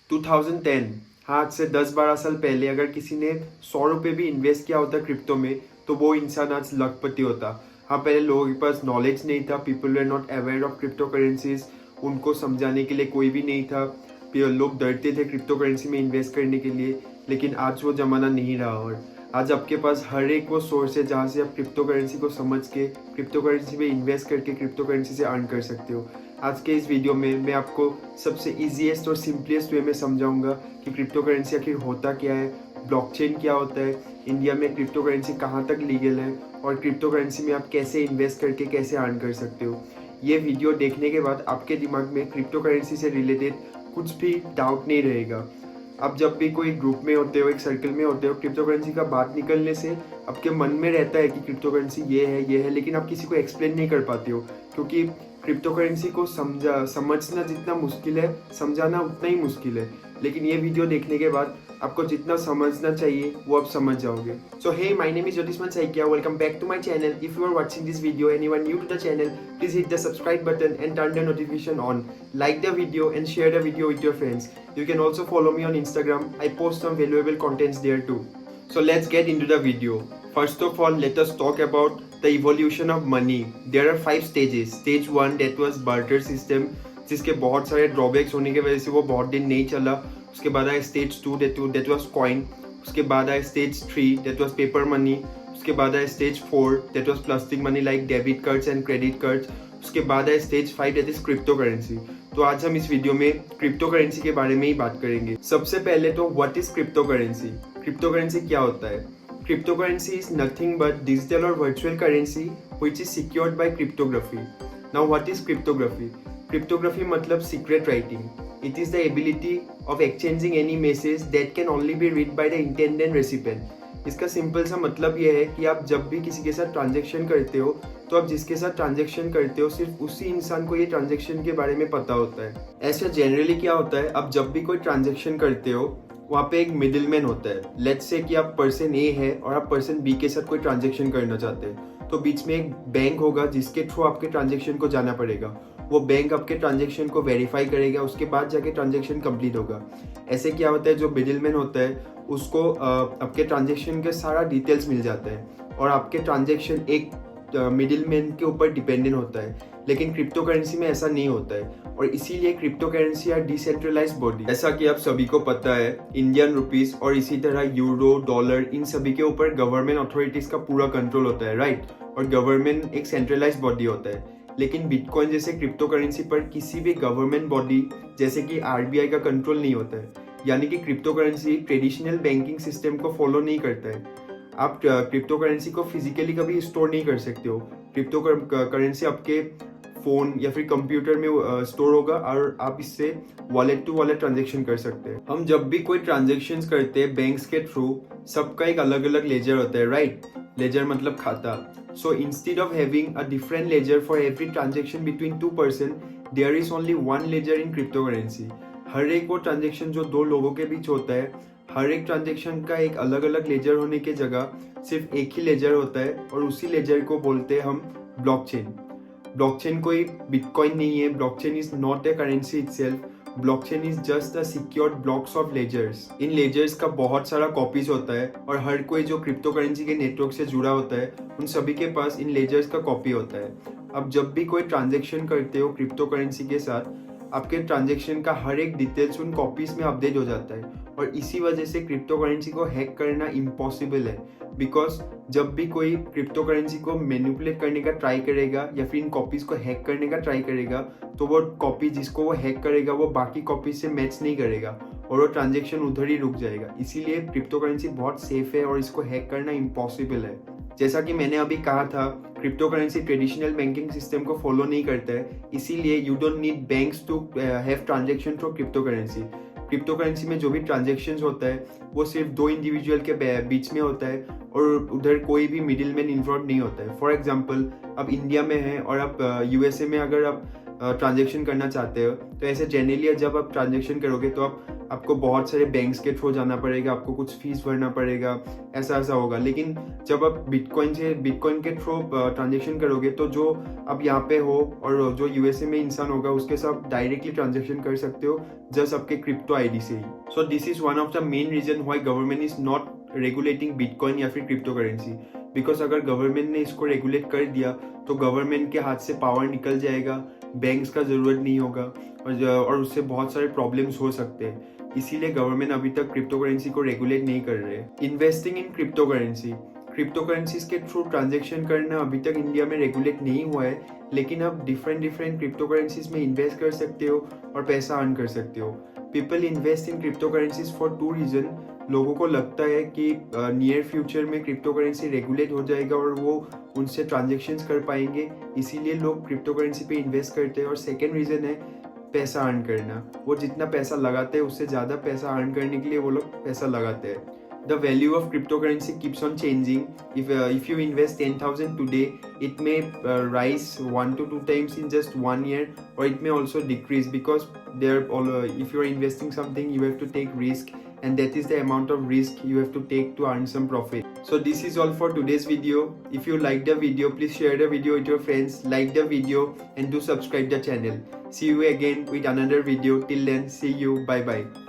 2010, हाँ आज से 10-12 साल पहले अगर किसी ने 100 रुपये भी इन्वेस्ट किया होता क्रिप्टो में तो वो इंसान आज लखपति होता। हाँ पहले लोगों के पास नॉलेज नहीं था, people were not aware of crypto currencies, उनको समझाने के लिए कोई भी नहीं था, लोग डरते थे क्रिप्टो करेंसी में इन्वेस्ट करने के लिए। लेकिन आज वो ज़माना नहीं रहा और आज आपके पास हर एक वो सोर्स है जहाँ से आप क्रिप्टो करेंसी को समझ के क्रिप्टो करेंसी में इन्वेस्ट करके क्रिप्टो करेंसी से अर्न कर सकते हो। आज के इस वीडियो में मैं आपको सबसे ईजीएस्ट और सिंपलेस्ट वे में समझाऊंगा कि क्रिप्टो करेंसी आखिर होता क्या है, ब्लॉकचेन क्या होता है, इंडिया में क्रिप्टो करेंसी कहाँ तक लीगल है और क्रिप्टो करेंसी में आप कैसे इन्वेस्ट करके कैसे अर्न कर सकते हो। ये वीडियो देखने के बाद आपके दिमाग में क्रिप्टो करेंसी से रिलेटेड कुछ भी डाउट नहीं रहेगा। आप जब भी कोई ग्रुप में होते हो, एक सर्कल में होते हो, क्रिप्टो करेंसी का बात निकलने से आपके मन में रहता है कि क्रिप्टो करेंसी ये है, लेकिन आप किसी को एक्सप्लेन नहीं कर पाते हो क्योंकि क्रिप्टो करेंसी को समझना जितना मुश्किल है, समझाना उतना ही मुश्किल है। लेकिन ये वीडियो देखने के बाद आपको जितना समझना चाहिए वो आप समझ जाओगे। So hey, my name is Jyotishman Saikia, welcome back to my channel. If you are watching this video and you are new to the channel, please hit the subscribe button and turn the notification on, like the video and share the video with your friends. You can also follow me on Instagram. I post some valuable contents there too. So let's get into the video. First of all, let us talk about the evolution of money. There are 5 stages. Stage 1 that was barter system, जिसके बहुत सारे drawbacks होने की वजह से वो बहुत दिन नहीं चला। उसके बाद आया स्टेज 2 that was coin. उसके बाद आया stage 3 that was paper money. उसके बाद आया stage 4 that was plastic money like debit cards and credit cards. उसके बाद है stage 5 that is crypto currency. तो आज हम इस वीडियो में क्रिप्टो करेंसी के बारे में ही बात करेंगे। सबसे पहले तो what is crypto currency? Crypto currency क्या होता है? Crypto currency is nothing but digital और virtual currency which is secured by cryptography. Now what is cryptography? Cryptography मतलब secret writing. It is the ability of exchanging any message that can only be read by the intended recipient. इसका simple सा मतलब यह है कि आप जब भी किसी के साथ ट्रांजैक्शन करते हो तो आप जिसके साथ ट्रांजैक्शन करते हो सिर्फ उसी इंसान को ये ट्रांजैक्शन के बारे में पता होता है। ऐसे जनरली क्या होता है, आप जब भी कोई ट्रांजैक्शन करते हो वहाँ पे एक मिडिलमैन होता है। लेट्स से कि आप पर्सन ए है और आप पर्सन बी के साथ कोई ट्रांजैक्शन करना चाहते हैं, तो बीच में एक बैंक होगा जिसके थ्रू आपके ट्रांजैक्शन को जाना पड़ेगा। वो बैंक आपके ट्रांजैक्शन को वेरीफाई करेगा, उसके बाद जाके ट्रांजैक्शन कंप्लीट होगा। ऐसे क्या होता है, जो मिडिलमैन होता है उसको आपके ट्रांजैक्शन के सारा डिटेल्स मिल जाता है और आपके ट्रांजैक्शन एक मिडिलमैन के ऊपर डिपेंडेंट होता है। लेकिन क्रिप्टो करेंसी में ऐसा नहीं होता है और इसीलिए cryptocurrency are decentralised body. ऐसा कि आप सभी को पता है, इंडियन रुपीस और इसी तरह यूरो, डॉलर, इन सभी के ऊपर गवर्नमेंट अथॉरिटीज का पूरा कंट्रोल होता है, राइट? और गवर्नमेंट एक सेंट्रलाइज्ड बॉडी होता है। लेकिन बिटकॉइन जैसे क्रिप्टो करेंसी पर किसी भी गवर्नमेंट बॉडी जैसे कि आरबीआई का कंट्रोल नहीं होता है। यानी कि crypto currency traditional banking system को फॉलो नहीं करता है। आप क्रिप्टो करेंसी को फिजिकली कभी स्टोर नहीं कर सकते हो। क्रिप्टो करेंसी आपके फोन या फिर कंप्यूटर में स्टोर होगा और आप इससे वॉलेट टू वॉलेट ट्रांजैक्शन कर सकते हैं। हम जब भी कोई ट्रांजैक्शन करते हैं बैंक्स के थ्रू, सबका एक अलग अलग लेजर होता है, राइट? लेजर मतलब खाता। So instead of having a different ledger for every transaction between two person, there is only one ledger in cryptocurrency. हर एक वो ट्रांजेक्शन जो दो लोगों के बीच होता है, हर एक ट्रांजेक्शन का एक अलग अलग लेजर होने के जगह सिर्फ एक ही लेजर होता है और उसी लेजर को बोलते हैं हम ब्लॉकचेन। ब्लॉकचेन कोई बिटकॉइन नहीं है। Blockchain is not a currency itself. Blockchain is just a secured blocks of ledgers. इन लेजर्स का बहुत सारा कॉपीज होता है और हर कोई जो क्रिप्टो करेंसी के नेटवर्क से जुड़ा होता है उन सभी के पास इन लेजर्स का कॉपी होता है। अब जब भी कोई ट्रांजैक्शन करते हो क्रिप्टो करेंसी के साथ, आपके ट्रांजैक्शन का हर एक डिटेल्स उन कॉपीज में अपडेट हो जाता है और इसी वजह से क्रिप्टो करेंसी को हैक करना इम्पॉसिबल है। बिकॉज जब भी कोई क्रिप्टो करेंसी को मैनिपुलेट करने का ट्राई करेगा या फिर इन कॉपीज को हैक करने का ट्राई करेगा तो वो कॉपी जिसको वो हैक करेगा वो बाकी कॉपीज से मैच नहीं करेगा और वो ट्रांजैक्शन उधर ही रुक जाएगा। इसीलिए क्रिप्टो करेंसी बहुत सेफ है और इसको हैक करना इम्पॉसिबल है। जैसा कि मैंने अभी कहा था, cryptocurrency traditional banking system को फॉलो नहीं करता है, इसीलिए you don't need banks to have transaction through crypto currency. Crypto currency में जो भी ट्रांजैक्शंस होता है वो सिर्फ दो इंडिविजुअल के बीच में होता है और उधर कोई भी मिडिलमैन इन्वॉल्व नहीं होता है। फॉर एग्जांपल, आप इंडिया में हैं और आप यूएसए में अगर आप ट्रांजैक्शन करना चाहते हो तो ऐसे जनरली जब आप ट्रांजैक्शन करोगे तो आप आपको बहुत सारे बैंक्स के थ्रू जाना पड़ेगा, आपको कुछ फीस भरना पड़ेगा, ऐसा ऐसा होगा। लेकिन जब आप बिटकॉइन के थ्रू ट्रांजेक्शन करोगे तो जो आप यहाँ पे हो और जो यूएसए में इंसान होगा उसके साथ डायरेक्टली ट्रांजेक्शन कर सकते हो जस्ट आपके क्रिप्टो आईडी से ही। So this is one of the main reason why government is not regulating bitcoin या फिर क्रिप्टो करेंसी। बिकॉज अगर गवर्नमेंट ने इसको रेगुलेट कर दिया तो गवर्नमेंट के हाथ से पावर निकल जाएगा, बैंक्स का जरूरत नहीं होगा और उससे बहुत सारे प्रॉब्लम्स हो सकते हैं। इसीलिए गवर्नमेंट अभी तक क्रिप्टो करेंसी को रेगुलेट नहीं कर रहे। इन्वेस्टिंग इन क्रिप्टो करेंसीज के थ्रू ट्रांजेक्शन करना अभी तक इंडिया में रेगुलेट नहीं हुआ है, लेकिन आप डिफरेंट क्रिप्टो करेंसीज में इन्वेस्ट कर सकते हो और पैसा अर्न कर सकते हो। People invest in cryptocurrencies for 2 reason. लोगों को लगता है कि नियर फ्यूचर में क्रिप्टो करेंसी रेगुलेट हो जाएगा और वो उनसे ट्रांजेक्शंस कर पाएंगे, इसीलिए लोग क्रिप्टो करेंसी पे इन्वेस्ट करते हैं। और सेकेंड रीजन है पैसा अर्न करना। वो जितना पैसा लगाते हैं उससे ज़्यादा पैसा अर्न करने के लिए वो लोग पैसा लगाते हैं। The value of cryptocurrency keeps on changing. If you invest 10,000 today, it may rise 1 to 2 times in just 1 year, or it may also decrease because if you are investing something, you have to take risk, and that is the amount of risk you have to take to earn some profit. So this is all for today's video. If you like the video, please share the video with your friends, like the video, and do subscribe the channel. See you again with another video. Till then, see you. Bye bye.